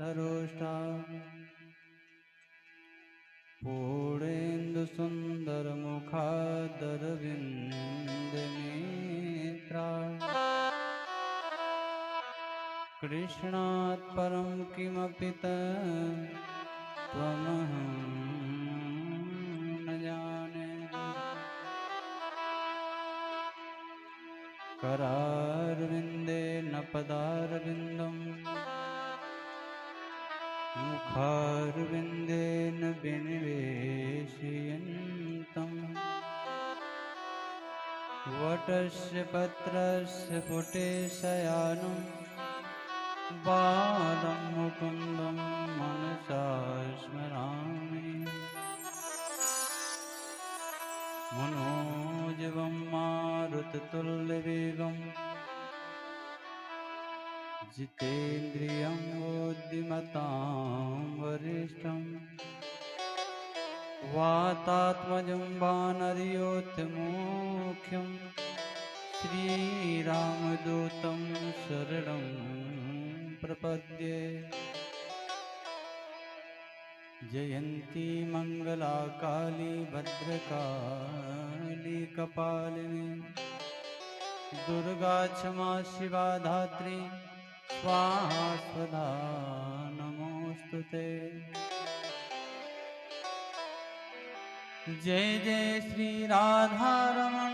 धरोष्टा पूर्णेन्दु सुंदर मुखादरविंद नेत्रा कृष्णात् परं किमपि त्वमहं न जाने करारविंदे न पदारविंदम मुखारविंदेन विनिवेशयन्तं वटस्य पत्रस्य पुटे शयानं बालं मुकुन्दं मनसा स्मरामि मनोजवं मारुततुल्यवेगं जितेन्द्रियं बुद्धिमतां वरिष्ठं वातात्मजं वानरयोत्तमोख्यं श्रीरामदूतं शरणं प्रपद्ये जयन्ती मंगला काली भद्रकाली कपालिनी दुर्गा क्षमा शिवा धात्री स्वाहा स्वधा नमोस्तुते। जय जय श्री राधा रमण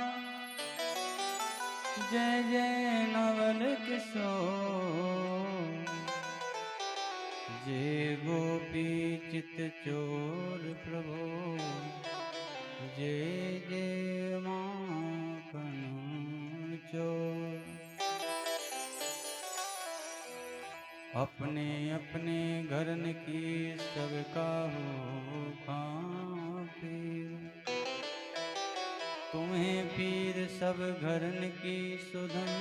जय जय नवल किशोर जय गोपी चित चोर प्रभो जय जय माखन चोर। अपने अपने घरन की सबका हो पीर तुम्हें पीर सब घरन की सुधन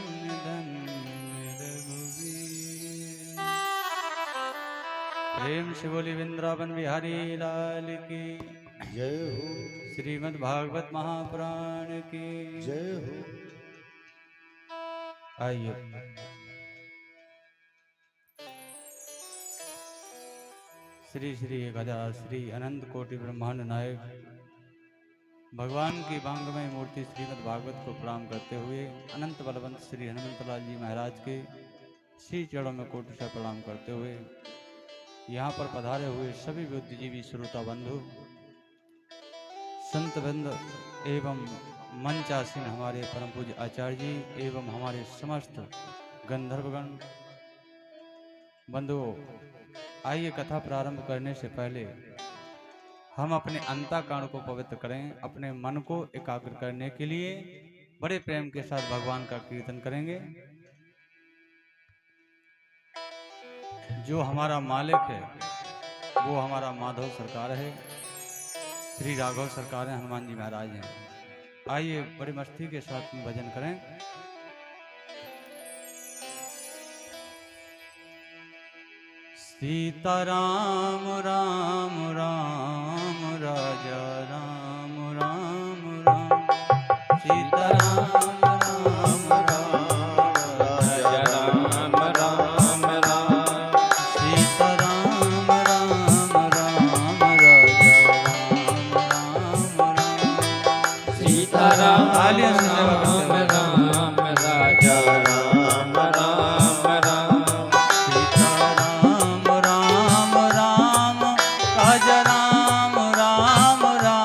धन रघुवीर। प्रेम से बोली वृंदावन बिहारी लाल की जय हो। श्रीमद् भागवत महापुराण की जय हो। आइए श्री श्री गदा श्री अनंत कोटि ब्रह्मांड नायक भगवान की वांगमय मूर्ति श्रीमद् भागवत को प्रणाम करते हुए अनंत बलवंत श्री हनुमंतलाल जी महाराज के श्री चरणों में कोटि से प्रणाम करते हुए यहाँ पर पधारे हुए सभी बुद्धिजीवी श्रोता बंधु संत बंद एवं मंचासीन हमारे परम पूज्य आचार्य जी एवं हमारे समस्त गंधर्वगण बंधुओं, आइए कथा प्रारंभ करने से पहले हम अपने अंतःकरण को पवित्र करें। अपने मन को एकाग्र करने के लिए बड़े प्रेम के साथ भगवान का कीर्तन करेंगे। जो हमारा मालिक है वो हमारा माधव सरकार है, श्री राघव सरकार है, हनुमान जी महाराज हैं। आइए बड़ी मस्ती के साथ में भजन करें। सीताराम राम राम राजा राम राम राम सीताराम राम राम राजा राम राम राम सीताराम राम राम राजा राम राम सीताराम राम राम राजा राम राम राम सीताराम राम राम राजा राम राम राम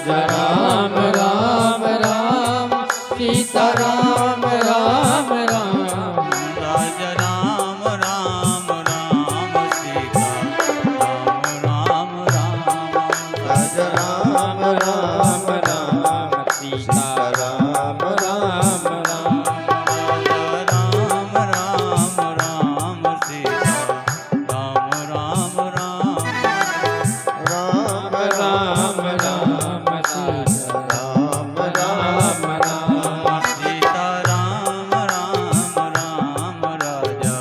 राम राम राम सीता राम राम राम राजा राम राम राम सीता राम राम राम राजा राम राम राम सीता राम राम राम राम राम राम सीता राम राम राम राम राम राम सीता राम राम राम सीता राम राम राम राजा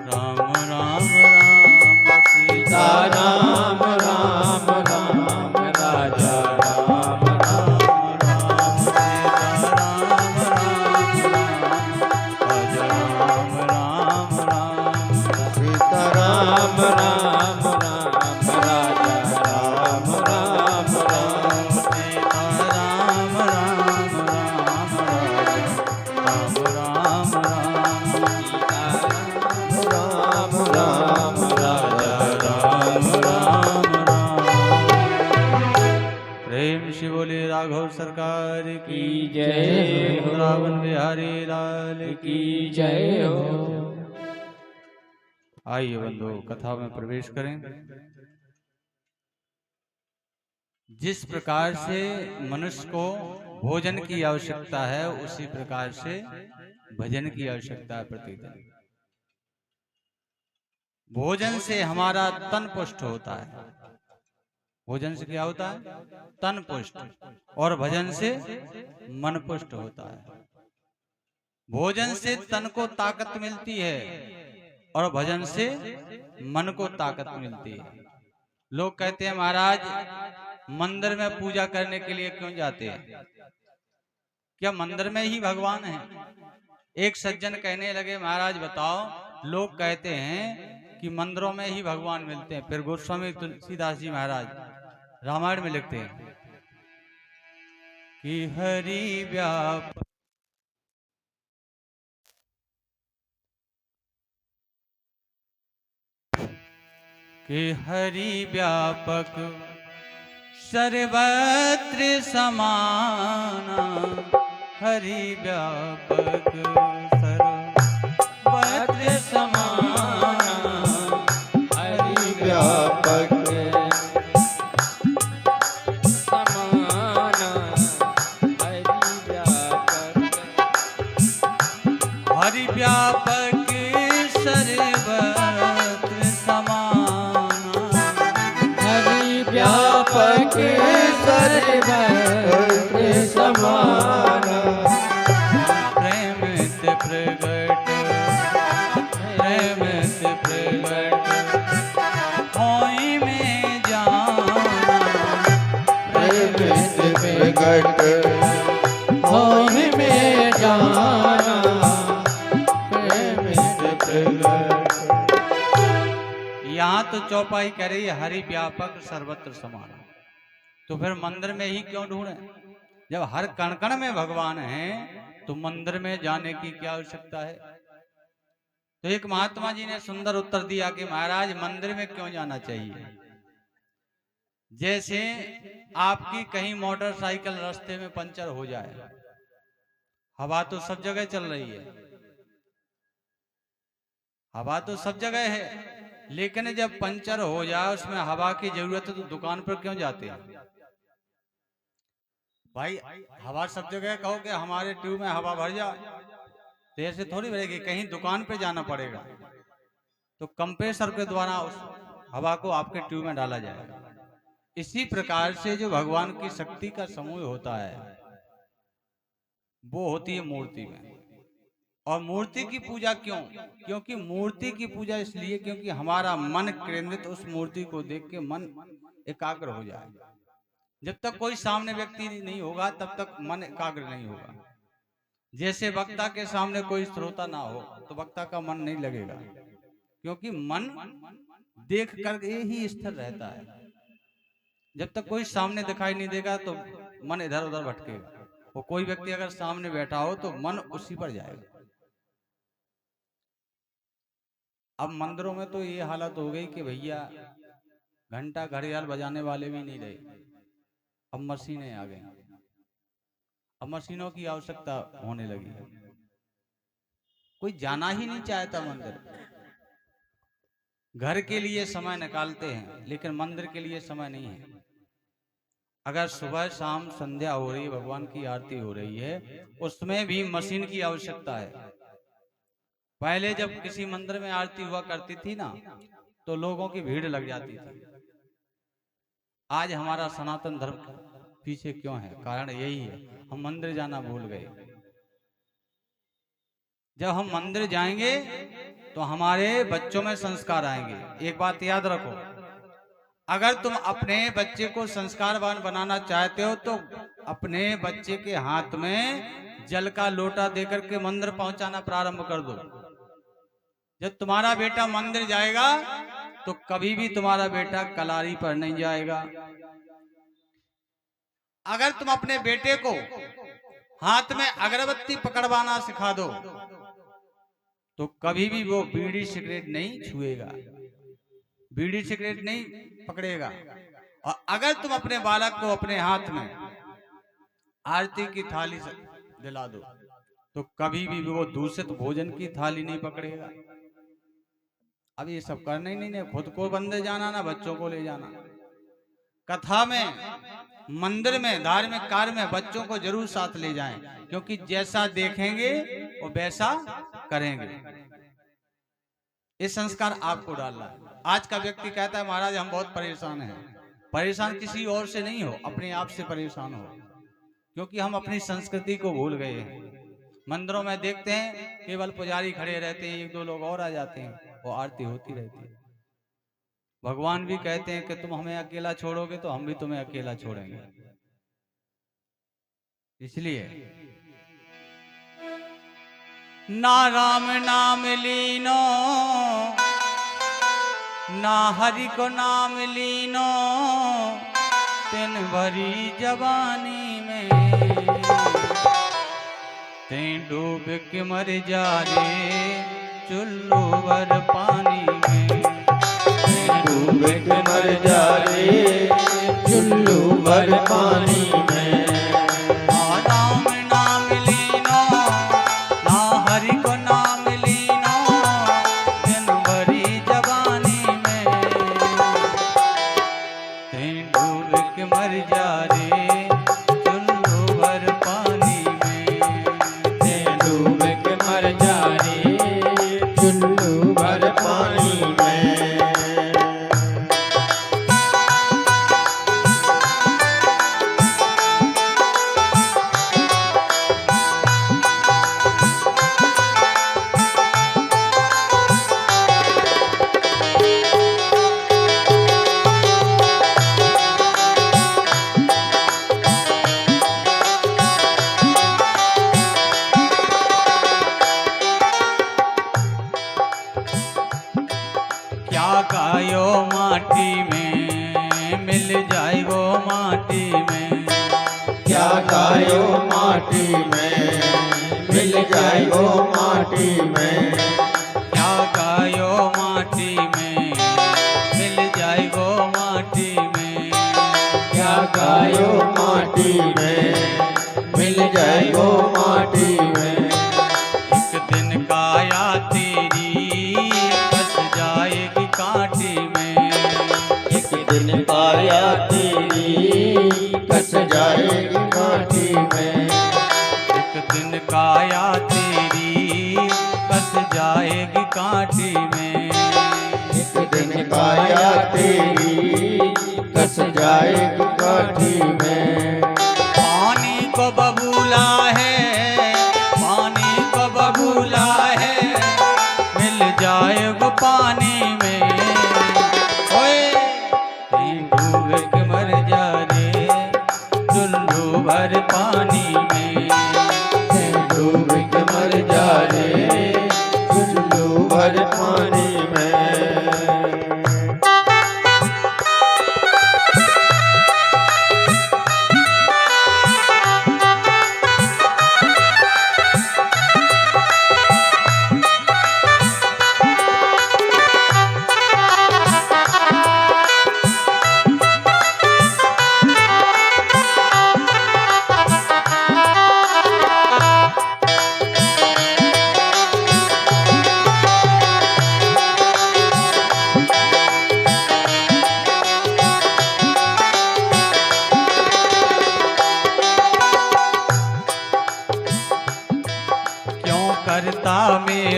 राम राम राम सीता राम राम राम राजा राम राम सीता राम राम राम राजा राम राम राम राम राम राजा राम राम प्रेम से बोले राघव सरकार की जय हो। रावण बिहारी लाल की जय हो। आइए बंधु कथा में प्रवेश करें। जिस प्रकार से मनुष्य को भोजन की आवश्यकता है उसी प्रकार से भजन की आवश्यकता है प्रतिदिन। भोजन से हमारा तन पुष्ट होता है। भोजन से क्या होता है? तन पुष्ट। और भजन से मन पुष्ट होता है। भोजन से तन को ताकत मिलती है और भजन से मन को ताकत मिलती है। लोग कहते हैं महाराज मंदिर में पूजा करने के लिए क्यों जाते हैं? क्या मंदिर में ही भगवान है? एक सज्जन कहने लगे महाराज बताओ, लोग कहते हैं कि मंदिरों में ही भगवान मिलते हैं। फिर गोस्वामी तुलसीदास जी महाराज रामायण में लिखते हैं कि हरि व्याप कि हरि व्यापक सर्वत्र समाना, हरि व्यापक सर्वत्र समाना, हरि व्यापक समाना हरि व्यापक हरि व्यापक सर्वत्र समाना, हरि व्यापक सर्वत्र समाना प्रेम से प्रगट प्रेम से प्रगट होई में जाना, प्रेम से प्रगट होई में जाना प्रेम से प्रगट। यहाँ तो चौपाई कह रही है हरि व्यापक सर्वत्र समाना। तो फिर मंदिर में ही क्यों ढूंढे? जब हर कण कण में भगवान है तो मंदिर में जाने की क्या आवश्यकता है? तो एक महात्मा जी ने सुंदर उत्तर दिया कि महाराज मंदिर में क्यों जाना चाहिए? जैसे आपकी कहीं मोटरसाइकिल रास्ते में पंचर हो जाए, हवा तो सब जगह चल रही है, हवा तो सब जगह है, लेकिन जब पंचर हो जाए उसमें हवा की जरूरत है तो दुकान पर क्यों जाते हैं? भाई हवा सब जगह कहो कि हमारे ट्यूब में हवा भर जाए तो ऐसे थोड़ी भरेगी, कहीं दुकान पे जाना पड़ेगा। तो कंप्रेसर के द्वारा उस हवा को आपके ट्यूब में डाला जाएगा। इसी प्रकार से जो भगवान की शक्ति का समूह होता है वो होती है मूर्ति में। और मूर्ति की पूजा क्यों? क्योंकि मूर्ति की पूजा इसलिए क्योंकि हमारा मन केंद्रित उस मूर्ति को देख के मन एकाग्र हो जाए। जब तक कोई सामने व्यक्ति नहीं होगा तब तक मन एकाग्र नहीं होगा। जैसे वक्ता के सामने कोई श्रोता ना हो तो वक्ता का मन नहीं लगेगा, क्योंकि मन देख कर ही स्थिर रहता है। जब तक कोई सामने दिखाई नहीं देगा तो मन इधर उधर भटकेगा। और कोई व्यक्ति अगर सामने बैठा हो तो मन उसी पर जाएगा। अब मंदिरों में तो ये हालत हो गई कि भैया घंटा घड़ियाल बजाने वाले भी नहीं रहे। अब मशीनें आ गई, अब मशीनों की आवश्यकता होने लगी। कोई जाना ही नहीं चाहता मंदिर। घर के लिए समय निकालते हैं लेकिन मंदिर के लिए समय नहीं है। अगर सुबह शाम संध्या हो रही है, भगवान की आरती हो रही है, उसमें भी मशीन की आवश्यकता है। पहले जब किसी मंदिर में आरती हुआ करती थी ना, तो लोगों की भीड़ लग जाती थी। आज हमारा सनातन धर्म पीछे क्यों है? कारण यही है, हम मंदिर जाना भूल गए। जब हम मंदिर जाएंगे तो हमारे बच्चों में संस्कार आएंगे। एक बात याद रखो, अगर तुम अपने बच्चे को संस्कारवान बनाना चाहते हो तो अपने बच्चे के हाथ में जल का लोटा देकर के मंदिर पहुंचाना प्रारंभ कर दो। जब तुम्हारा बेटा मंदिर जाएगा तो कभी भी तुम्हारा बेटा कलारी पर नहीं जाएगा। अगर तुम अपने बेटे को हाथ में अगरबत्ती पकड़वाना सिखा दो तो कभी भी वो बीड़ी सिगरेट नहीं छुएगा, बीड़ी सिगरेट नहीं पकड़ेगा। और अगर तुम अपने बालक को अपने हाथ में आरती की थाली से दिला दो तो कभी भी वो दूषित भोजन की थाली नहीं पकड़ेगा। अब ये सब करना ही नहीं है, खुद को मंदिर जाना ना बच्चों को ले जाना। कथा में, मंदिर में, धार्मिक कार्य में बच्चों को जरूर साथ ले जाएं, क्योंकि जैसा देखेंगे वो वैसा करेंगे। ये संस्कार आपको डालना है। आज का व्यक्ति कहता है महाराज हम बहुत परेशान हैं। परेशान किसी और से नहीं हो, अपने आप से परेशान हो, क्योंकि हम अपनी संस्कृति को भूल गए हैं। मंदिरों में देखते हैं केवल पुजारी खड़े रहते हैं, एक दो लोग और आ जाते हैं, वो आरती होती रहती है। भगवान भी कहते हैं कि तुम हमें अकेला छोड़ोगे तो हम भी तुम्हें अकेला छोड़ेंगे। इसलिए ना राम नाम लीनो, ना हरि को नाम लीनो, तिन भरी जवानी में, ते डूब के मर जा रे चुल्लू भर पानी में, डूब के मर जा रे चुल्लू भर पानी में। राम नाम लीनो, ना हरि को नाम लीनो, दिन भरी जवानी में, ते डूब के मर जा रे चुल्लू भर पानी में, ते डूब के मर जा रे चुल्लू भर पानी में। क्या गायो माटी में मिल जाए वो माटी में, क्या गायो माटी में मिल जाए वो माटी में। क्या गायो माटी में मिल जाए वो माटी में, क्या गायो माटी में मिल जाए वो माटी में। एक दिन काया तेरी फंस जाएगी कांटी में, एक दिन काया तेरी कस जाएगी काठी में। एक दिन काया तेरी फंस जाएगी कांटी में, एक दिन काया तेरी कस जाएगी काठी में। पानी को बबूला है, पानी को बबूला है, मिल जाए वो पानी में, ओए डूब के मर जा रे चुल्लू भर पानी में, डूब के मर जा रे चुल्लू भर पानी में।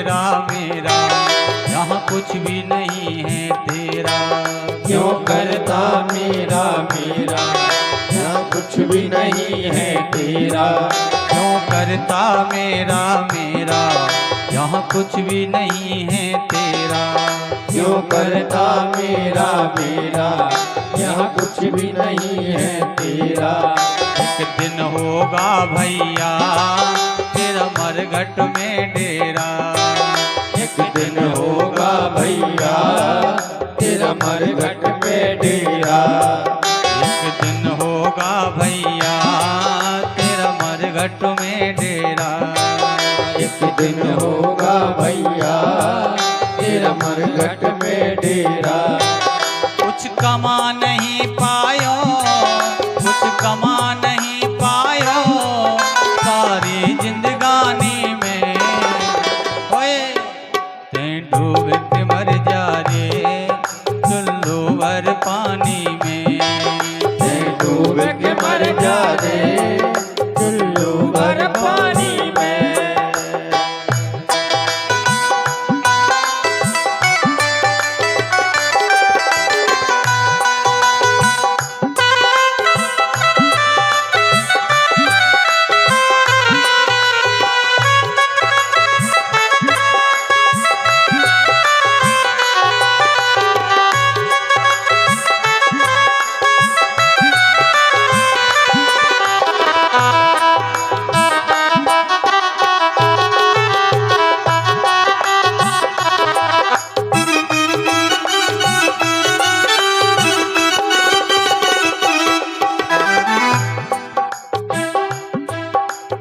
मेरा मेरा यहाँ कुछ भी नहीं है तेरा। क्यों करता मेरा मेरा, यहाँ कुछ भी नहीं है तेरा। क्यों करता मेरा मेरा यहाँ कुछ भी नहीं है तेरा। क्यों करता मेरा मेरा, यहाँ कुछ भी नहीं है तेरा। एक दिन होगा भैया तेरा मरघट में डेरा। एक दिन होगा भैया तेरा मरघट में डेरा। एक दिन होगा भैया तेरा मरघट में डेरा। एक दिन होगा भैया तेरा मरघट में डेरा। कुछ कमा नहीं पायो, कुछ कमा नहीं पायो सारी जिंदगानी में। ओए तैं डूब के मर जा रे चुल्लू भर पानी में। तैं डूब के मर जा रे चुल्लू भर पानी में।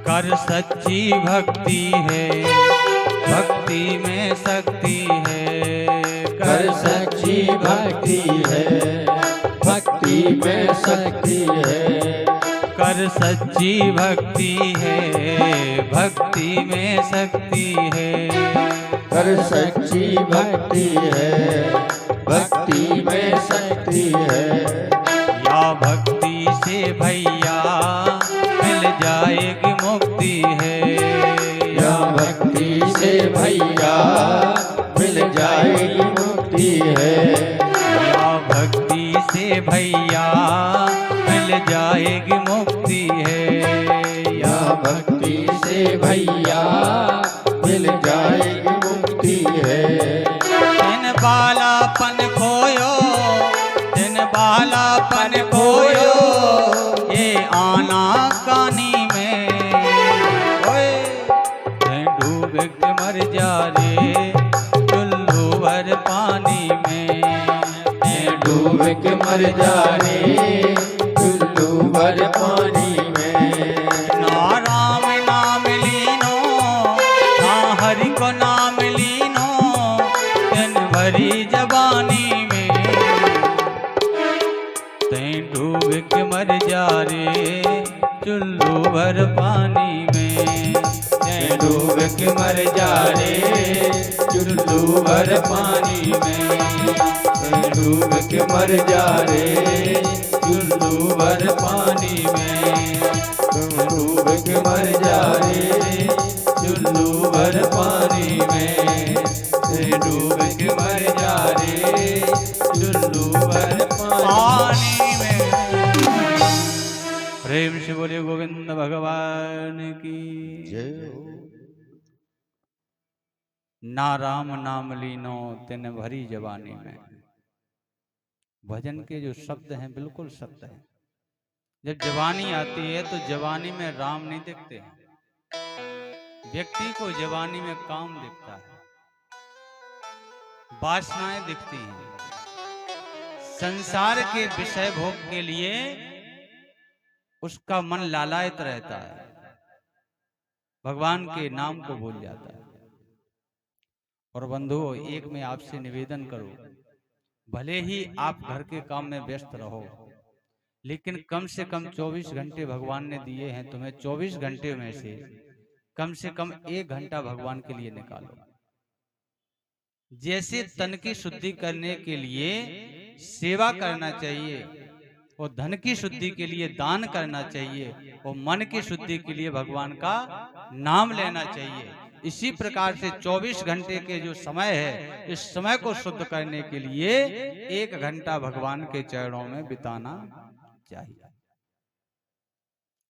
कर सच्ची भक्ति है, भक्ति में शक्ति है। कर सच्ची भक्ति है, भक्ति में शक्ति है। कर सच्ची भक्ति है, भक्ति में शक्ति है। कर सच्ची भक्ति है, भक्ति में शक्ति है। या भक्ति से भैया मिल जाएगी मुक्ति है। या भक्ति से भैया मिल जाएगी मुक्ति है। या भक्ति से भैया मिल जाएगी मुक्ति है। या भक्ति से भैया मिल जाएगी मुक्ति है। दिन बालापन खोयो, दिन बालापन खोयो ये आना कानी में। ओए तैं डूब के मर जा रे चुल्लू भर पानी में। तैं डूब के मर जा रे चुल्लू भर पानी में। ना राम नाम लीनो, ना हरि को नाम लीनो दिन भरी जबानी में। तैं डूब के मर जा रे चुल्लू भर पानी में। तैं डूब के मर जा रे चुल्लू भर पानी में। तैं डूब के मर जा रे चुल्लू भर पानी में। तैं डूब के मर जा रे चुल्लू भर पानी में। तैं डूब के मर जा रे चुल्लू भर पानी में। प्रेम से बोले गोविंद भगवान की जय हो। ना राम नाम लीनो तिन भरी जवानी में। भजन के जो शब्द हैं बिल्कुल सत्य हैं। जब जवानी आती है तो जवानी में राम नहीं दिखते हैं, व्यक्ति को जवानी में काम दिखता है, वासनाएं दिखती हैं। संसार के विषय भोग के लिए उसका मन लालायित रहता है, भगवान के नाम को भूल जाता है। और बंधुओं, एक मैं आपसे निवेदन करूं, भले ही आप घर के काम में व्यस्त रहो, लेकिन कम से कम 24 घंटे भगवान ने दिए हैं तुम्हें। 24 घंटे में से कम 1 घंटा भगवान के लिए निकालो। जैसे तन की शुद्धि करने के लिए सेवा करना चाहिए, और धन की शुद्धि के लिए दान करना चाहिए, और मन की शुद्धि के लिए भगवान का नाम लेना चाहिए। इसी प्रकार से 24 घंटे के जो समय है, इस समय को शुद्ध करने के लिए 1 घंटा भगवान के चरणों में बिताना चाहिए।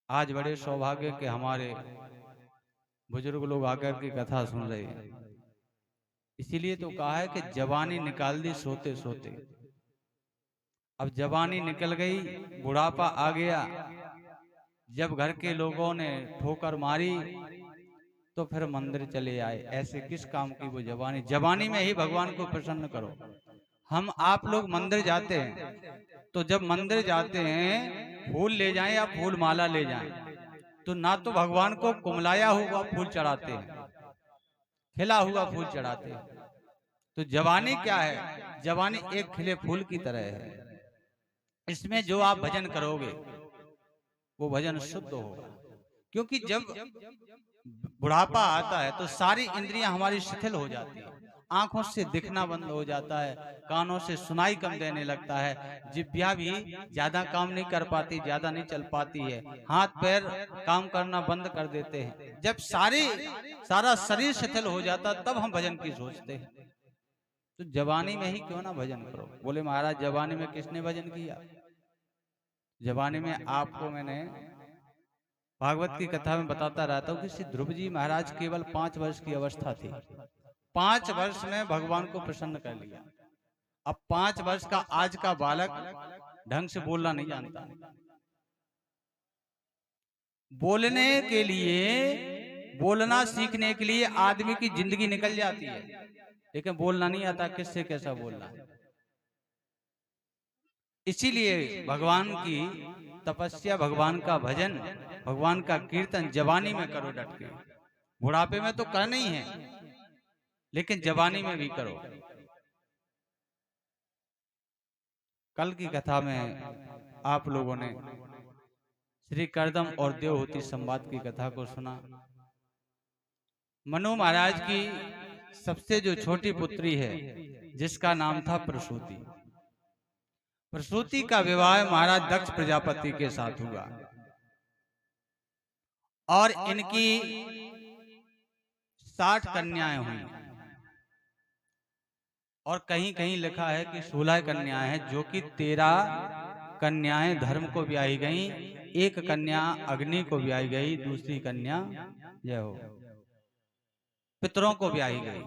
आज बड़े सौभाग्य के हमारे बुजुर्ग लोग आकर की कथा सुन रहे हैं। इसीलिए तो कहा है कि जवानी निकाल दी सोते सोते। अब जवानी निकल गई, बुढ़ापा आ गया, जब घर के लोगों ने ठोकर मारी तो फिर मंदिर चले आए। ऐसे किस काम की वो जवानी? जवानी में ही भगवान को प्रसन्न करो। हम आप लोग मंदिर जाते हैं, तो जब मंदिर जाते हैं फूल ले जाएं या फूल माला ले जाएं, तो ना तो भगवान को कुमलाया हुआ फूल चढ़ाते हैं, खिला हुआ फूल चढ़ाते हैं। तो जवानी क्या है? जवानी एक खिले फूल की तरह है। इसमें जो आप भजन करोगे वो भजन शुद्ध होगा। क्योंकि जब बुढ़ापा आता है तो सारी इंद्रियां हमारी शिथिल हो जाती है। आंखों से दिखना बंद हो जाता है, कानों से सुनाई कम देने लगता है, जिह्वा भी ज्यादा काम नहीं कर पाती, ज्यादा नहीं चल पाती है, हाथ पैर काम करना बंद कर देते हैं। जब सारा शरीर शिथिल हो जाता तब हम भजन की सोचते हैं। तो जवानी में ही क्यों ना भजन करो। बोले महाराज जवानी में किसने भजन किया? जवानी में आपको मैंने भागवत की कथा में बताता रहता हूँ कि श्री ध्रुव जी महाराज केवल 5 वर्ष की अवस्था थी। 5 वर्ष में भगवान को प्रसन्न कर लिया। अब 5 वर्ष का आज का बालक ढंग से बोलना नहीं जानता। बोलने के लिए, बोलना सीखने के लिए आदमी की जिंदगी निकल जाती है, लेकिन बोलना नहीं आता किससे कैसा बोलना। इसीलिए भगवान की तपस्या, भगवान का भजन, भगवान का कीर्तन जवानी में करो डट के। बुढ़ापे में तो करना ही है, लेकिन जवानी में भी करो। कल की कथा में आप लोगों ने श्री करदम और देवहूति संवाद की कथा को सुना। मनु महाराज की सबसे जो छोटी पुत्री है, जिसका नाम था प्रसूति, प्रसूति का विवाह महाराज दक्ष प्रजापति के साथ हुआ और इनकी 60 कन्याएं हुई। और कहीं कहीं लिखा है कि 16 कन्याएं हैं, जो कि 13 कन्याएं धर्म को ब्याही गई, 1 कन्या अग्नि को ब्याही गई, दूसरी कन्या जय हो पितरों को ब्याही गई।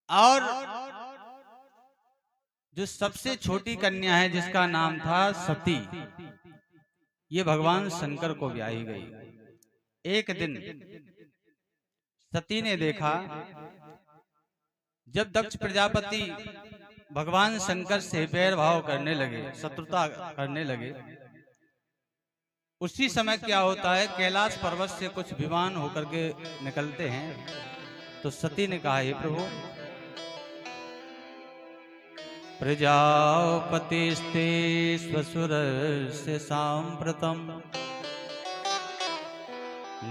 और जो सबसे छोटी कन्या है जिसका नाम था सती, ये भगवान शंकर को ब्याही गई। एक दिन सती ने देखा जब दक्ष प्रजापति भगवान शंकर से बैर भाव करने लगे, शत्रुता करने लगे, उसी समय क्या होता है, कैलाश पर्वत से कुछ विमान होकर के निकलते हैं। तो सती ने कहा, हे प्रभु, प्रजापतिस्ते स्वसुरस्य साम्प्रतम्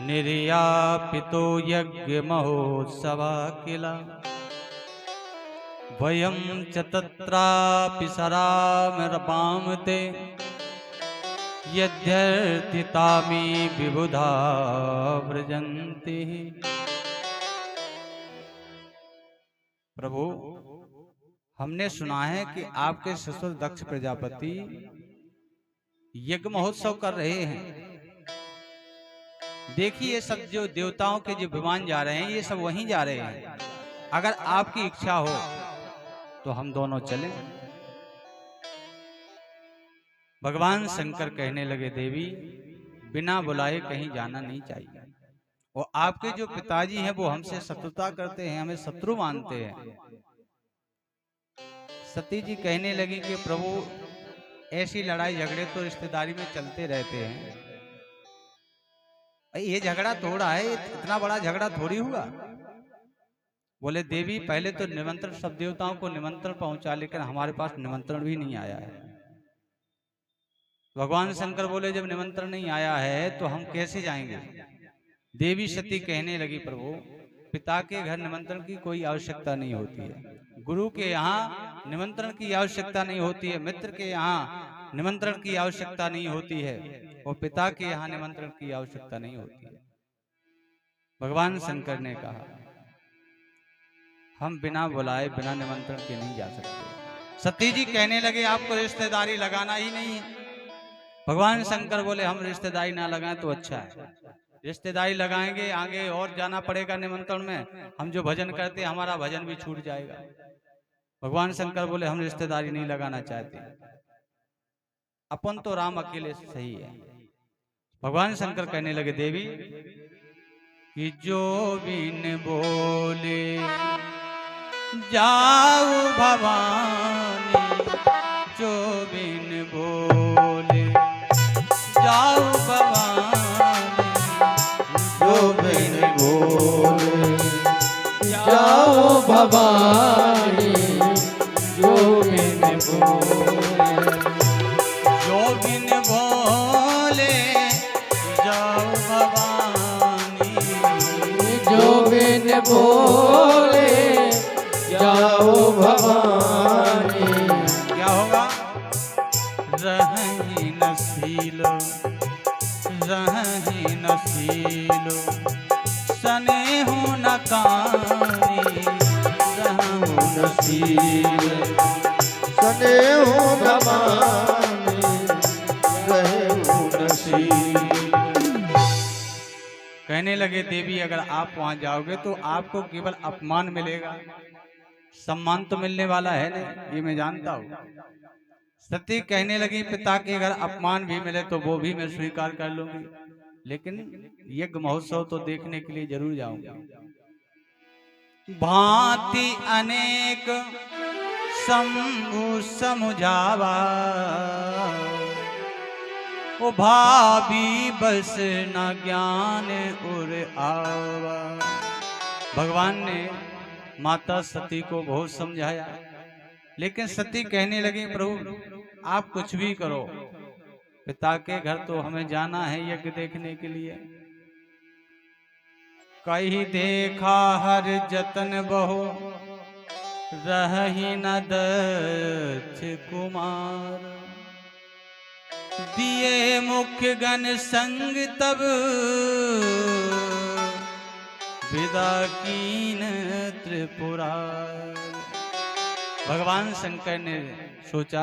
निर्यापितो यज्ञ महोत्सवा किल वयं च तत्रापि सरामरपाम ते यद्यर्थितामि विबुधा व्रजन्ति। प्रभु, हमने सुना है कि आपके ससुर दक्ष प्रजापति यज्ञ महोत्सव कर रहे हैं। देखिए ये सब जो देवताओं के जो विमान जा रहे हैं, ये सब वहीं जा रहे हैं। अगर आपकी इच्छा हो तो हम दोनों चलें। भगवान शंकर कहने लगे, देवी, बिना बुलाए कहीं जाना नहीं चाहिए। और आपके जो पिताजी हैं वो हमसे शत्रुता करते हैं, हमें शत्रु मानते हैं। सती जी कहने लगी कि प्रभु, ऐसी लड़ाई झगड़े तो रिश्तेदारी में चलते रहते हैं, ये झगड़ा थोड़ा है, इतना बड़ा झगड़ा थोड़ी हुआ। बोले, देवी, पहले तो निमंत्रण, सब देवताओं को निमंत्रण पहुंचा, लेकिन हमारे पास निमंत्रण भी नहीं आया है। भगवान शंकर बोले, जब निमंत्रण नहीं आया है तो हम कैसे जाएंगे? देवी सती कहने लगी, प्रभु, पिता के घर निमंत्रण की कोई आवश्यकता नहीं होती है, गुरु के यहाँ निमंत्रण की आवश्यकता नहीं होती है, मित्र के यहाँ निमंत्रण की आवश्यकता नहीं होती है, और पिता के यहाँ निमंत्रण की आवश्यकता नहीं होती है। भगवान शंकर ने कहा हम बिना बुलाए बिना निमंत्रण के नहीं जा सकते। सती जी कहने लगे आपको रिश्तेदारी लगाना ही नहीं है। भगवान शंकर बोले हम रिश्तेदारी ना लगाएं तो अच्छा है, रिश्तेदारी लगाएंगे आगे और जाना पड़ेगा निमंत्रण में, हम जो भजन करते हमारा भजन भी छूट जाएगा। भगवान शंकर बोले हम रिश्तेदारी नहीं लगाना चाहते, अपन तो राम अकेले सही है। भगवान शंकर कहने लगे देवी कि जो बिन बोले जाओ भवानी, जो बिन बोले जाओ भवानी, जो बिन बोले जाओ भवानी, जो बिन बोले जो बिन बोले जाओ भवानी, जो बिन बोले जाओ भवानी। क्या होगा? रही नसीलो, रही नसीलो, स्नेह न कानी, रहूं नसीब स्नेह भवानी, रहूं नसीब। कहने लगे देवी अगर आप वहां जाओगे तो आपको केवल अपमान मिलेगा, सम्मान तो मिलने वाला है नहीं, ये मैं जानता हूँ। सती कहने लगी पिता के अगर अपमान भी मिले तो वो भी मैं स्वीकार कर लूंगी, लेकिन यज्ञ महोत्सव तो देखने के लिए जरूर जाऊंगी। भांति अनेक शंभु समुझावा, ओ भाभी बस न ज्ञान उर आवा। भगवान ने माता सती को बहुत समझाया, लेकिन सती कहने लगी प्रभु आप कुछ भी करो, पिता के घर तो हमें जाना है यज्ञ देखने के लिए। कहीं देखा हर जतन बहु, रही न दक्ष कुमार, दिए मुख्य गण संग तब, विदा कीन त्रिपुरार। भगवान शंकर ने सोचा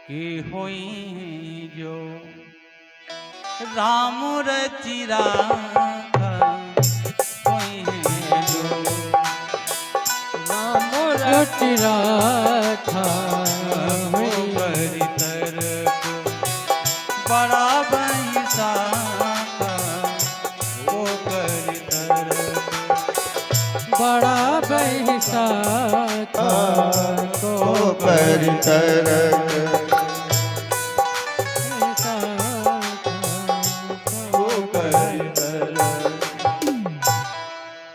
कि हुई जो राम रचि राखा, हुई जो राम रचि राखा, बड़ी तरक बड़ा बैसाखा, वो बड़ी तरक बड़ा बैसा था को कर तरक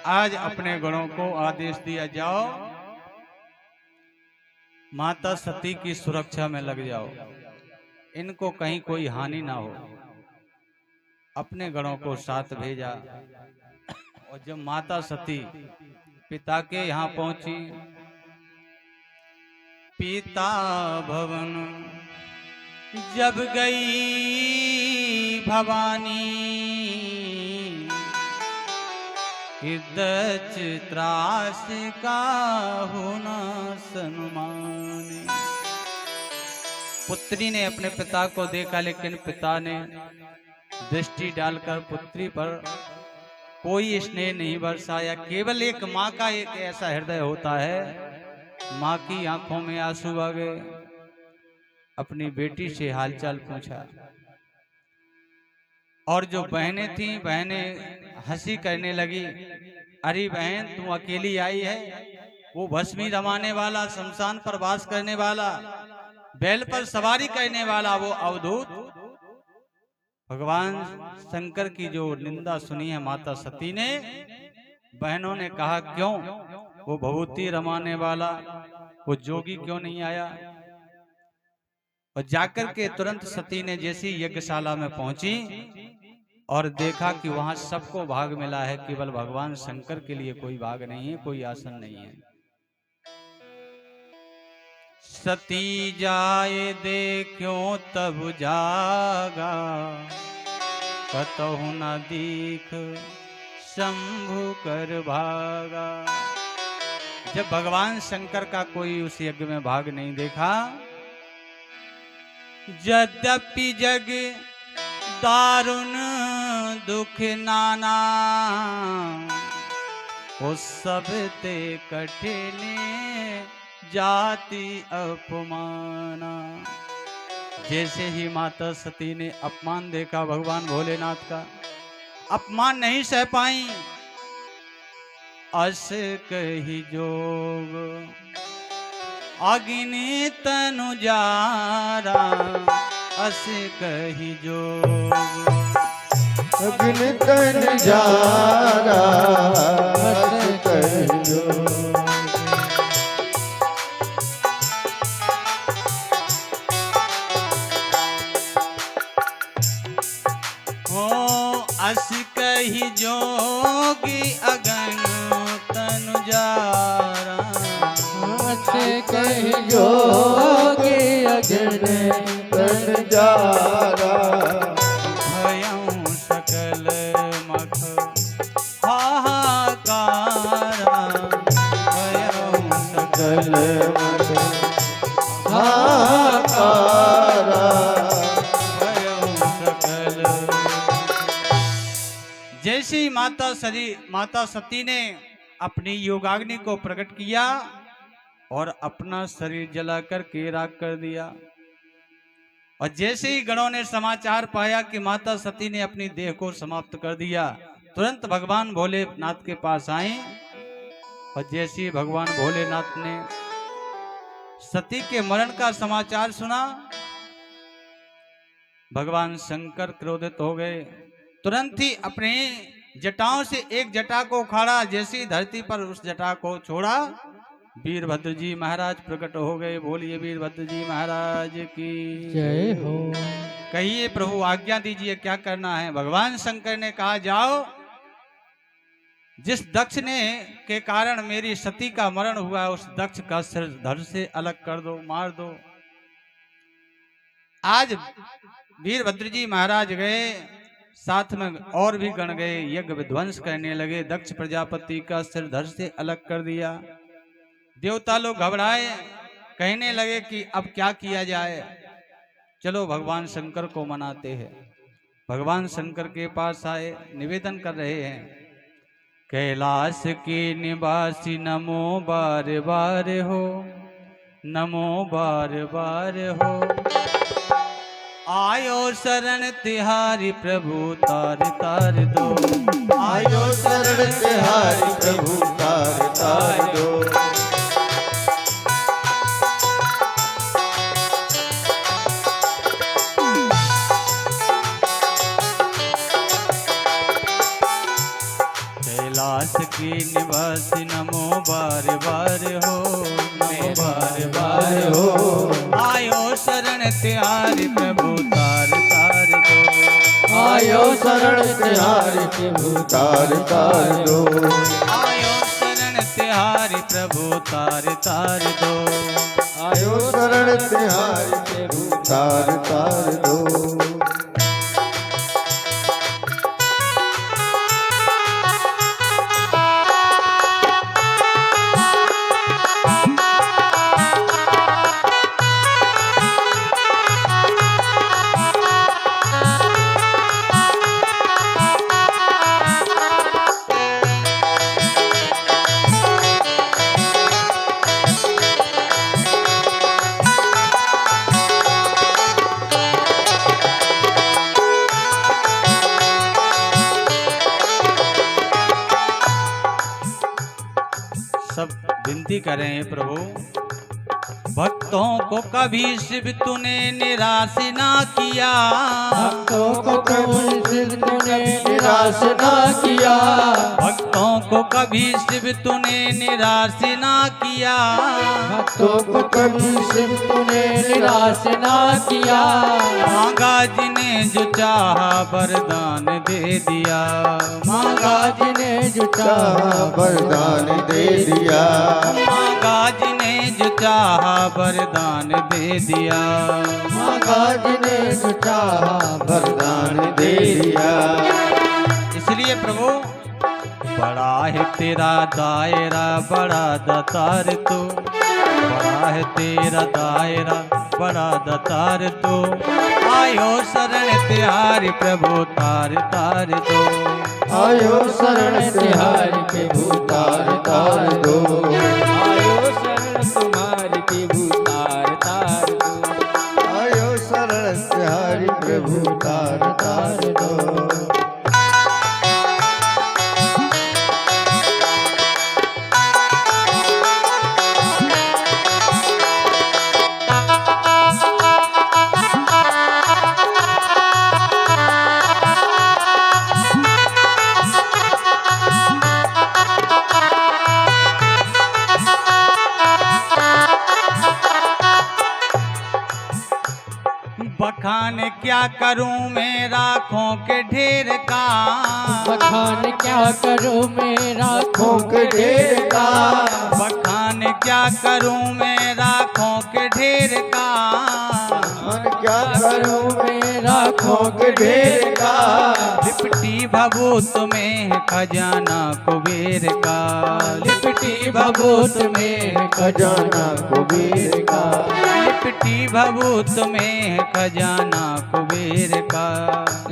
आज अपने गणों को आदेश दिया जाओ माता सती की सुरक्षा में लग जाओ, इनको कहीं कोई हानि ना हो। अपने गणों को साथ भेजा और जब माता सती पिता के यहाँ पहुंची, पिता भवन जब गई भवानी, दच त्रास का होना सन्मानी। पुत्री ने अपने पिता को देखा, लेकिन पिता ने दृष्टि डालकर पुत्री पर कोई स्नेह नहीं बरसाया। केवल एक माँ का एक ऐसा हृदय होता है, माँ की आंखों में आंसू आ गए। अपनी बेटी से हालचाल पूछा और जो बहनें थीं, बहनें हंसी करने लगी, अरे बहन तू अकेली आई है? वो भस्मी रमाने वाला, शमशान पर वास करने वाला, बैल पर सवारी करने वाला वो अवधूत। भगवान शंकर की जो निंदा सुनी है माता सती ने, बहनों ने कहा क्यों वो भभूति रमाने वाला वो जोगी क्यों नहीं आया? और जाकर के तुरंत सती ने जैसी यज्ञशाला में पहुंची और देखा कि वहां सबको भाग मिला है, केवल भगवान शंकर के लिए कोई भाग नहीं है, कोई आसन नहीं है। सती जाए देखो तब जागा, कतहु न दीख शंभु कर भागा। जब भगवान शंकर का कोई उस यज्ञ में भाग नहीं देखा, यद्यपि जग दारुण दुख नाना, वो सब ते कठिन जाति अपमाना। जैसे ही माता सती ने अपमान देखा भगवान भोलेनाथ का, अपमान नहीं सह पाई, अस कही जोग अग्नि तनु जारा, अस कही जोग अग्नि तन जारा, अस कही जोग। अस कही जोगी अगन तनु जारा, अस कही जोगी अगन तन जारा। भयं सकल मख हाहाकारा, भयं सकल मख हाहाकारा, भयं सकल। जैसे ही माता सती ने अपनी योगाग्नि को प्रकट किया और अपना शरीर जलाकर के राख कर दिया, और जैसे ही गणों ने समाचार पाया कि माता सती ने अपनी देह को समाप्त कर दिया, तुरंत भगवान भोलेनाथ के पास आए। और जैसे ही भगवान भोलेनाथ ने सती के मरण का समाचार सुना, भगवान शंकर क्रोधित हो गए। तुरंत ही अपने जटाओं से एक जटा को उखाड़ा, जैसी धरती पर उस जटा को छोड़ा, वीरभद्र जी महाराज प्रकट हो गए। बोलिए वीरभद्र जी महाराज की जय हो। कहिए प्रभु आज्ञा दीजिए, क्या करना है। भगवान शंकर ने कहा, जाओ, जिस दक्ष ने के कारण मेरी सती का मरण हुआ, उस दक्ष का सिर धड़ से अलग कर दो, मार दो। आज वीरभद्र जी महाराज गए, साथ में और भी गण गए, यज्ञ विध्वंस करने लगे। दक्ष प्रजापति का सिर धड़ से अलग कर दिया। देवता लोग घबराए, कहने लगे कि अब क्या किया जाए, चलो भगवान शंकर को मनाते हैं। भगवान शंकर के पास आए, निवेदन कर रहे हैं, कैलाश के निवासी नमो बार बार हो, नमो बार बार हो। आयो शरण तिहारी प्रभु तार तार दो, आयो शरण तिहारी प्रभु तार तार दो। कैलाश की निवासी नमो बार बार हो, नमो बार बार हो। आयो शरण तिहारी प्रभु तार तार दो, आयो शरण तिहारी प्रभु तार तार दो। आयो शरण तिहारी प्रभु तार तार दो। आयो शरण तिहारी प्रभु तार तार दो। सब विनती कर रहे हैं, प्रभु भक्तों को कभी शिव तूने निराश ना किया, भक्तों को कभी शिव तूने निराश ना किया, भक्तों को कभी शिव तूने निराश ना किया, भक्तों को कभी शिव तूने निराश ना किया। मांगा जिन्हें जो चाहा वरदान दे दिया, मांगा जिन्हें जो चाहा वरदान दे दिया, मांगा जिन्हें जो चाहा वरदान दे दिया, मांगा जिन्हें जो चाहा वरदान दे दिया। इसलिए प्रभु बड़ा है तेरा दायरा बड़ा दातार तू, बड़ा है तेरा दायरा बड़ा दातार तू। आयो शरण तिहारी प्रभु तार तार दो, आयो शरण तिहारी प्रभु तार तार दो, आयो शरण तुम्हारी प्रभु तार तार दो, आयो शरण तिहारी प्रभु तार तार दो। बखान क्या करूं मैं राखों के ढेर का, बखान क्या करूं मैं राखों के ढेर का, बखान क्या करूं मैं राखों के ढेर का, मन क्या करूं मैं राखों के ढेर का, लिपटी भभूत में खजाना कुबेर का, लिपटी भभूत में खजाना कुबेर का, लिपटी भभूत में खजाना कुबेर का,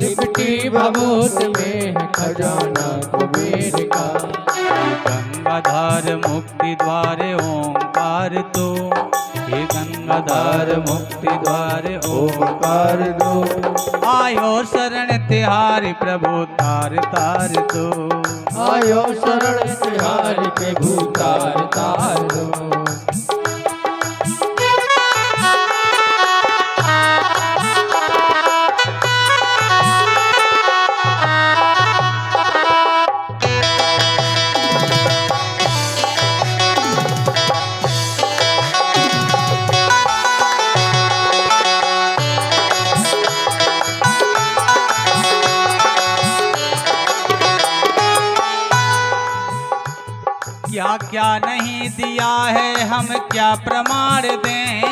लिपटी भभूत में खजाना कुबेर का। गंगाधार मुक्ति द्वारे ओंकार तो, हे गंगाधार मुक्ति द्वारे ओंकार दो, आयो शरण तिहारी प्रभु तार तार दो, आयो शरण तिहारी प्रभु तार तार दो। क्या क्या नहीं दिया है हम क्या प्रमाण दें,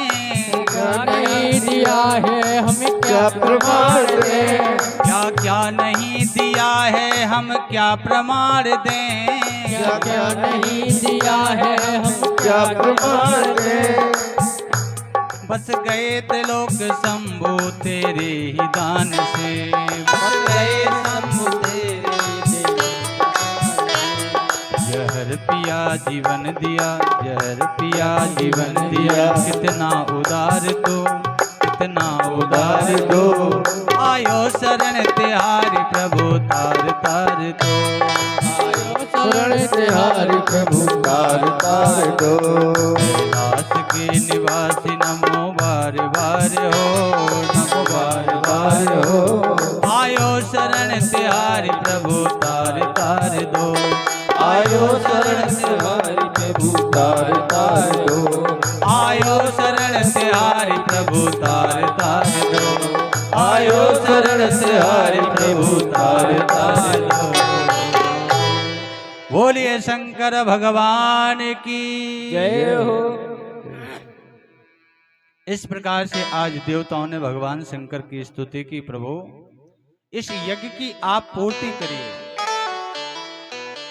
क्या नहीं दिया है हमें क्या प्रमाण दें, क्या क्या नहीं दिया है हम क्या प्रमाण दें, क्या क्या नहीं दिया है हम क्या प्रमाण दें, बस गए त्रिलोक शंभु तेरे ही दान से, बस गए शंभु तेरे जहर पिया जीवन दिया, जहर पिया जीवन दिया, कितना उदार तो, कितना उदार दो, आयो शरण तिहारी प्रभु तार तार दो, शरण तिहारी प्रभु तार तार दो, कैलाश के निवासी नमो बार बार हो, नमो बार बार हो, आयो शरण तिहारी प्रभु तार तार दो, आयो शरण तिहारी प्रभु तार तार दो, आयो शरण तिहारी प्रभु तार तार दो, आयो शरण तिहारी प्रभु तार तार दो। बोलिए शंकर भगवान की जय हो। इस प्रकार से आज देवताओं ने भगवान शंकर की स्तुति की, प्रभु इस यज्ञ की आप पूर्ति करिए।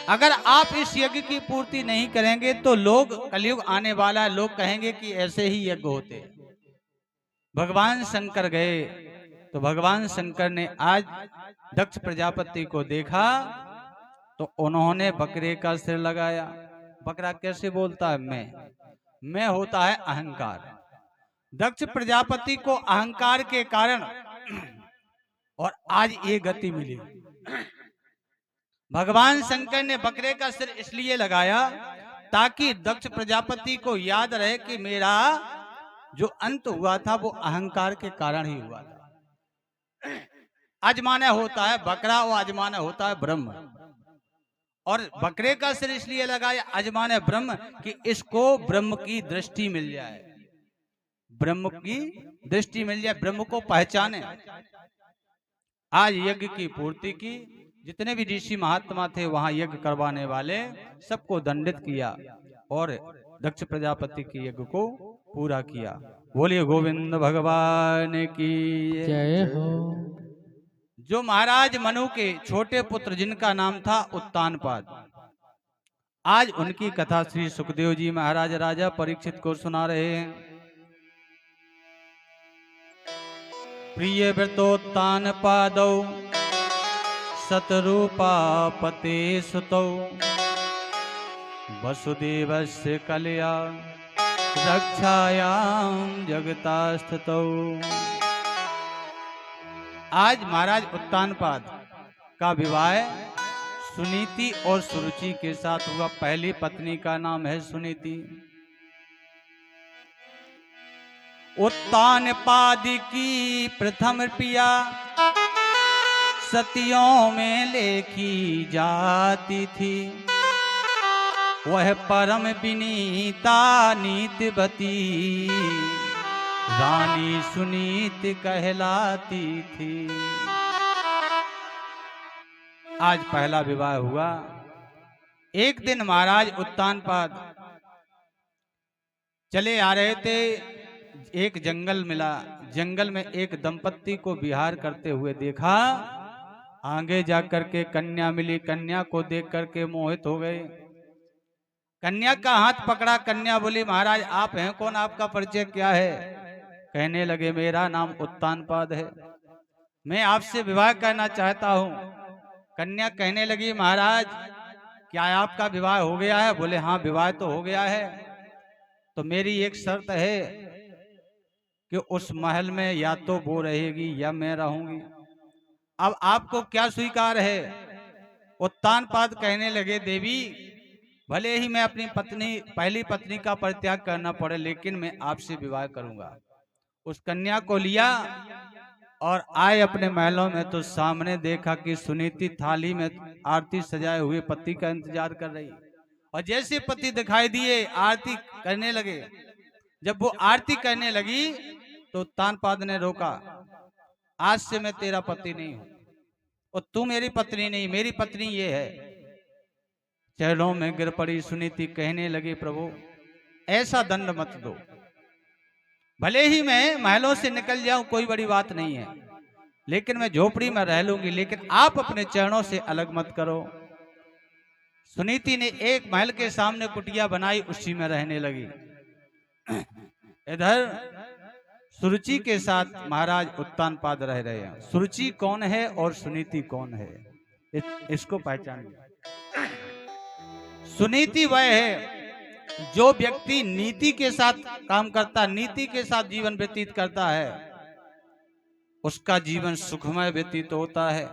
अगर आप इस यज्ञ की पूर्ति नहीं करेंगे तो लोग, कलयुग आने वाला है, लोग कहेंगे कि ऐसे ही यज्ञ होते। भगवान शंकर गए तो भगवान शंकर ने आज दक्ष प्रजापति को देखा तो उन्होंने बकरे का सिर लगाया। बकरा कैसे बोलता है? मैं होता है अहंकार। दक्ष प्रजापति को अहंकार के कारण और आज ये गति मिली। भगवान शंकर ने बकरे का सिर इसलिए लगाया ताकि दक्ष प्रजापति को याद रहे कि मेरा जो अंत हुआ था वो अहंकार के कारण ही हुआ था। अजमाना होता है बकरा और अजमाना होता है ब्रह्म। और बकरे का सिर इसलिए लगाया अजमाने ब्रह्म कि इसको ब्रह्म की दृष्टि मिल जाए, ब्रह्म की दृष्टि मिल जाए, ब्रह्म को पहचाने। आज यज्ञ की पूर्ति की, जितने भी ऋषि महात्मा थे वहां यज्ञ करवाने वाले सबको दंडित किया और दक्ष प्रजापति के यज्ञ को पूरा किया। बोलिए गोविंद भगवान की जय हो। जो महाराज मनु के छोटे पुत्र जिनका नाम था उत्तानपाद, आज उनकी कथा श्री सुखदेव जी महाराज राजा परीक्षित को सुना रहे हैं। प्रिय व्रतोत्तान पादौ शतरूपा पते सुतौ वसुदेवस्य कलया रक्षायां जगता स्थितौ। आज महाराज उत्तानपाद का विवाह सुनीति और सुरुचि के साथ हुआ। पहली पत्नी का नाम है सुनीति। उत्तानपाद की प्रथम प्रिया सतियों में लेखी जाती थी। वह परम विनीता नीतिवती रानी सुनीति कहलाती थी। आज पहला विवाह हुआ। एक दिन महाराज उत्तानपाद चले आ रहे थे। एक जंगल मिला। जंगल में एक दंपत्ति को विहार करते हुए देखा। आगे जाकर के कन्या मिली। कन्या को देख करके मोहित हो गए। कन्या का हाथ पकड़ा। कन्या बोली, महाराज आप हैं कौन, आपका परिचय क्या है? कहने लगे, मेरा नाम उत्तानपाद है, मैं आपसे विवाह करना चाहता हूँ। कन्या कहने लगी, महाराज क्या आपका विवाह हो गया है? बोले, हाँ विवाह तो हो गया है। तो मेरी एक शर्त है कि उस महल में या तो वो रहेगी या मैं रहूंगी। अब आपको क्या स्वीकार है? उत्तानपाद कहने लगे, देवी भले ही मैं अपनी पहली पत्नी का परित्याग करना पड़े, लेकिन मैं आपसे विवाह करूंगा। उस कन्या को लिया और आए अपने महलों में। तो सामने देखा कि सुनीति थाली में आरती सजाए हुए पति का इंतजार कर रही। और जैसे पति दिखाई दिए आरती करने लगे। जब वो आरती करने लगी तो उत्तानपाद ने रोका, आज से मैं तेरा पति नहीं हूं और तू मेरी पत्नी नहीं, मेरी पत्नी ये है। चरणों में गिर पड़ी सुनीति। कहने लगे, प्रभु ऐसा दंड मत दो। भले ही मैं महलों से निकल जाऊं कोई बड़ी बात नहीं है, लेकिन मैं झोपड़ी में रह लूंगी, लेकिन आप अपने चरणों से अलग मत करो। सुनीति ने एक महल के सामने कुटिया बनाई, उसी में रहने लगी। इधर सुरुचि के साथ महाराज उत्तानपाद रह रहे हैं। सुरुचि कौन है और सुनीति कौन है, इसको पहचानिए। सुनीति वह है जो व्यक्ति नीति के साथ काम करता, नीति के साथ जीवन व्यतीत करता है, उसका जीवन सुखमय व्यतीत होता है।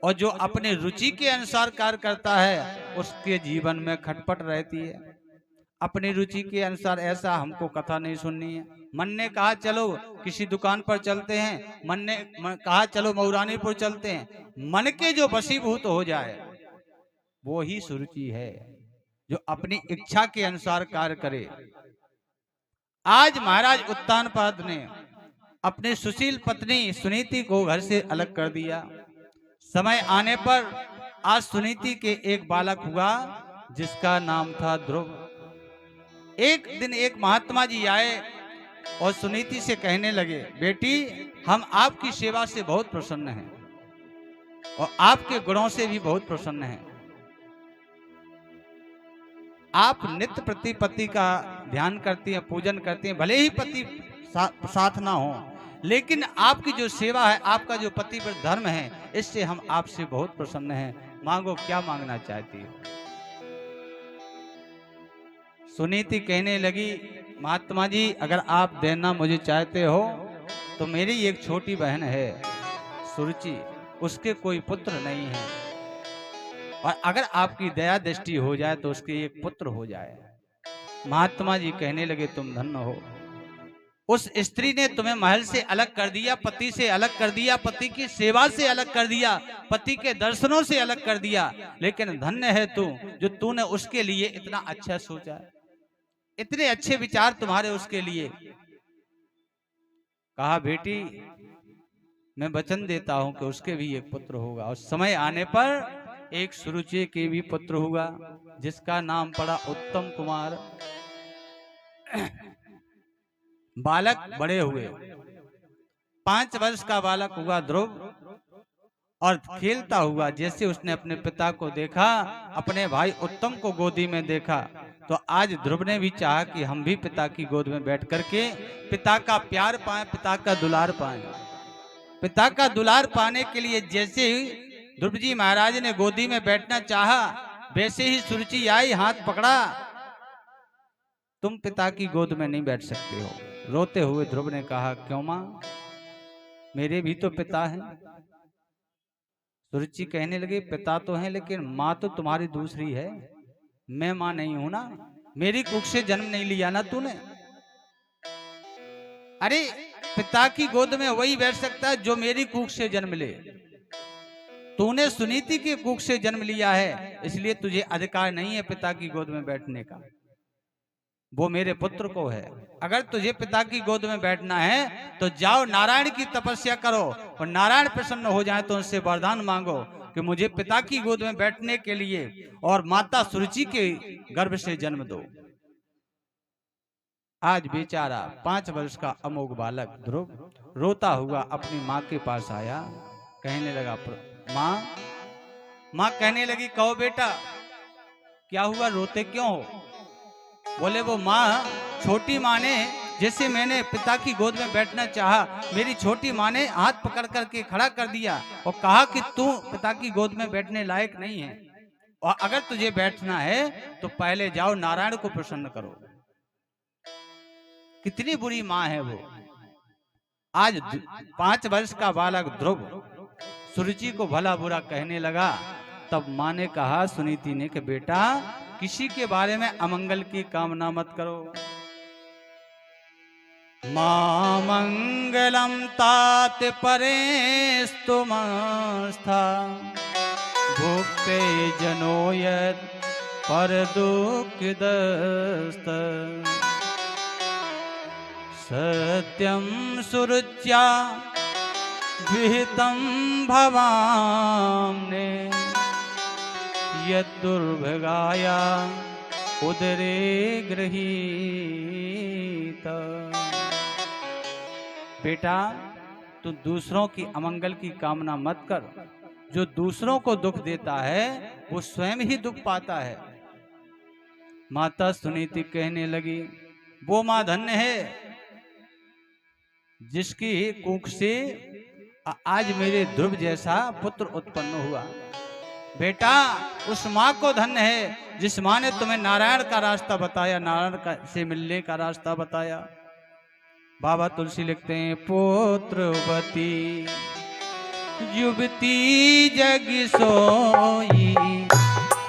और जो अपने रुचि के अनुसार कार्य करता है, उसके जीवन में खटपट रहती है। अपनी रुचि के अनुसार, ऐसा हमको कथा नहीं सुननी है, मन ने कहा चलो किसी दुकान पर चलते हैं, मन ने कहा चलो मऊरानीपुर चलते हैं, मन के जो वशीभूत हो जाए वो ही सुरुचि है, जो अपनी इच्छा के अनुसार कार्य करे। आज महाराज उत्तानपाद ने अपनी सुशील पत्नी सुनीति को घर से अलग कर दिया। समय आने पर आज सुनीति के एक बालक हुआ जिसका नाम था ध्रुव। एक दिन एक महात्मा जी आए और सुनीति से कहने लगे, बेटी हम आपकी सेवा से बहुत प्रसन्न हैं और आपके गुणों से भी बहुत प्रसन्न हैं। आप नित्य प्रति पति का ध्यान करती हैं, पूजन करती हैं, भले ही पति साथ ना हो, लेकिन आपकी जो सेवा है, आपका जो पति पर धर्म है, इससे हम आपसे बहुत प्रसन्न हैं। मांगो, क्या मांगना चाहती हो? सुनीति कहने लगी, महात्मा जी अगर आप देना मुझे चाहते हो तो मेरी एक छोटी बहन है सुरुचि, उसके कोई पुत्र नहीं है, और अगर आपकी दया दृष्टि हो जाए तो उसके एक पुत्र हो जाए। महात्मा जी कहने लगे, तुम धन्य हो, उस स्त्री ने तुम्हें महल से अलग कर दिया, पति से अलग कर दिया, पति की सेवा से अलग कर दिया, पति के दर्शनों से अलग कर दिया, लेकिन धन्य है तू जो तूने उसके लिए इतना अच्छा सोचा, इतने अच्छे विचार तुम्हारे उसके लिए। कहा, बेटी मैं वचन देता हूं कि उसके भी एक पुत्र होगा, और समय आने पर एक सुरुचि के भी पुत्र होगा जिसका नाम पड़ा उत्तम कुमार। बालक बड़े हुए, 5 वर्ष का बालक हुआ ध्रुव, और खेलता हुआ जैसे उसने अपने पिता को देखा, अपने भाई उत्तम को गोदी में देखा, तो आज ध्रुव ने भी चाहा कि हम भी पिता की गोद में बैठ करके पिता का प्यार पाएं, पिता का दुलार पाएं। पिता का दुलार पाने के लिए जैसे ही ध्रुव जी महाराज ने गोदी में बैठना चाहा, वैसे ही सुरुचि आई, हाथ पकड़ा, तुम पिता की गोद में नहीं बैठ सकते हो। रोते हुए ध्रुव ने कहा, क्यों मां, मेरे भी तो पिता हैं। सुरुचि कहने लगे, पिता तो हैं लेकिन माँ तो तुम्हारी दूसरी है, मैं माँ नहीं हूं ना, मेरी कुख से जन्म नहीं लिया ना तूने। अरे पिता की गोद में वही बैठ सकता है जो मेरी कुख से जन्म ले। तूने सुनीति की कुख से जन्म लिया है, इसलिए तुझे अधिकार नहीं है पिता की गोद में बैठने का, वो मेरे पुत्र को है। अगर तुझे पिता की गोद में बैठना है तो जाओ नारायण की तपस्या करो, और नारायण प्रसन्न हो जाए तो उनसे वरदान मांगो कि मुझे पिता की गोद में बैठने के लिए और माता सुरुचि के गर्भ से जन्म दो। आज बेचारा 5 वर्ष का अमोघ बालक ध्रुव रोता हुआ अपनी माँ के पास आया, कहने लगा, माँ। माँ कहने लगी, कहो बेटा क्या हुआ, रोते क्यों हो? बोले वो माँ, छोटी माँ ने, जैसे मैंने पिता की गोद में बैठना चाहा, मेरी छोटी माँ ने हाथ पकड़ करके खड़ा कर दिया और कहा कि तू पिता की गोद में बैठने लायक नहीं है, और अगर तुझे बैठना है तो पहले जाओ नारायण को प्रसन्न करो। कितनी बुरी माँ है वो। आज 5 वर्ष का बालक ध्रुव सुरुचि को भला बुरा कहने लगा। तब माँ ने कहा, सुनीति ने, कि बेटा किसी के बारे में अमंगल की कामना मत करो। मां मंगलम तात परेस्तुमस्था भुक्ते जनोयत पर दुःखदस्त सत्यम सुरुच्या विहितं भवाम्ने यद्दुर्भगाया उदरे गृहीत। बेटा तू दूसरों की अमंगल की कामना मत कर, जो दूसरों को दुख देता है वो स्वयं ही दुख पाता है। माता सुनीति कहने लगी, वो मां धन्य है जिसकी कुख से आज मेरे ध्रुव जैसा पुत्र उत्पन्न हुआ। बेटा उस माँ को धन्य है जिस माँ ने तुम्हें नारायण का रास्ता बताया, नारायण से मिलने का रास्ता बताया। बाबा तुलसी लिखते हैं, पुत्रवती युवती जग सोई,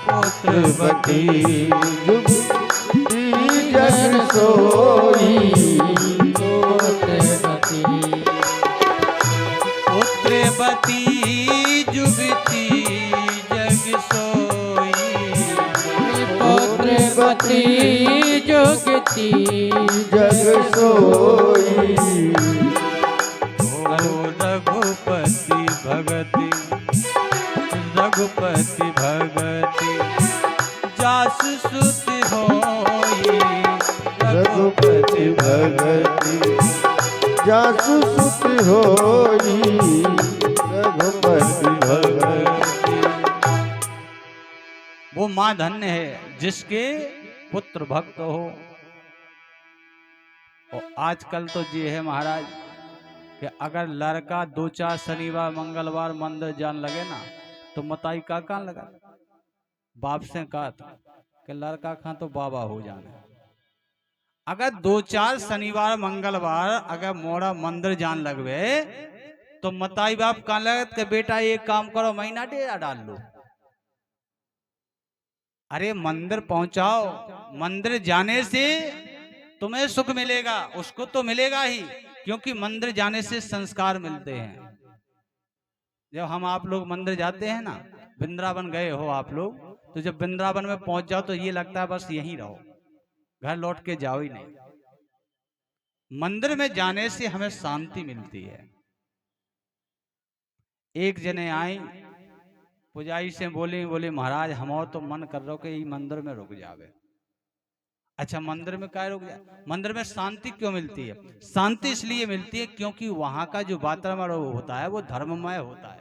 पुत्रवती युवती जग सोई, पुत्रवती पुत्रवती युवती जग सोई, पुत्रवती जुगती जग सोई। रघुपति भगति रघुपति भगति जासु सुत होई, रघुपति भगति जासु सुत होई, रघुपति भगति। वो मां धन्य है जिसके पुत्र भक्त हो। और आजकल तो ये है महाराज कि अगर लड़का 2-4 शनिवार मंगलवार मंदिर जान लगे ना तो मताई का कान लगा। बाप से कहा था कि लड़का खा तो बाबा हो जाना। अगर 2-4 शनिवार मंगलवार अगर मोड़ा मंदिर जान लगवे तो मताई बाप कान लगे कि बेटा एक काम करो, महीना डेरा डाल लो। अरे मंदिर पहुंचाओ, मंदिर जाने से तुम्हें सुख मिलेगा, उसको तो मिलेगा ही, क्योंकि मंदिर जाने से संस्कार मिलते हैं। जब हम आप लोग मंदिर जाते हैं ना, वृंदावन गए हो आप लोग, तो जब वृंदावन में पहुंच जाओ तो ये लगता है बस यहीं रहो, घर लौट के जाओ ही नहीं। मंदिर में जाने से हमें शांति मिलती है। एक जने आई पुजारी से बोले महाराज हमारा तो मन कर रहा कि मंदिर में रुक जावे। अच्छा मंदिर में क्या रुक जाए? मंदिर में शांति क्यों मिलती है? शांति इसलिए मिलती है क्योंकि वहां का जो वातावरण होता है वो धर्ममय होता है।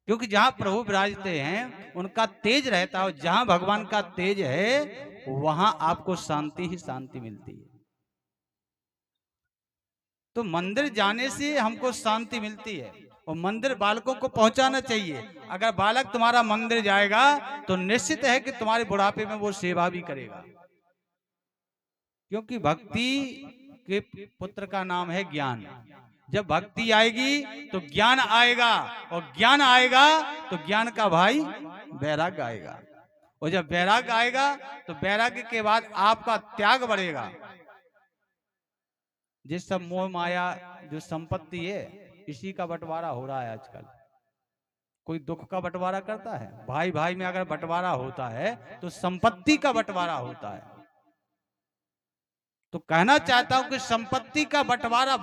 क्योंकि जहां प्रभु विराजते हैं उनका तेज रहता है, और जहां भगवान का तेज है वहां आपको शांति ही शांति मिलती है। तो मंदिर जाने से हमको शांति मिलती है, और मंदिर बालकों को पहुंचाना चाहिए। अगर बालक तुम्हारा मंदिर जाएगा तो निश्चित है कि तुम्हारे बुढ़ापे में वो सेवा भी करेगा, क्योंकि भक्ति के पुत्र का नाम है ज्ञान। जब भक्ति आएगी तो ज्ञान आएगा, और ज्ञान आएगा तो ज्ञान का भाई वैराग्य आएगा, और जब वैराग्य आएगा तो वैराग्य के बाद आपका त्याग बढ़ेगा। जिस सब मोह माया जो संपत्ति है, इसी का बंटवारा हो रहा है आजकल। कोई दुख का बंटवारा करता है? भाई भाई में अगर बंटवारा होता है तो संपत्ति का बंटवारा होता है। तो कहना चाहता हूं कि संपत्ति का बंटवारा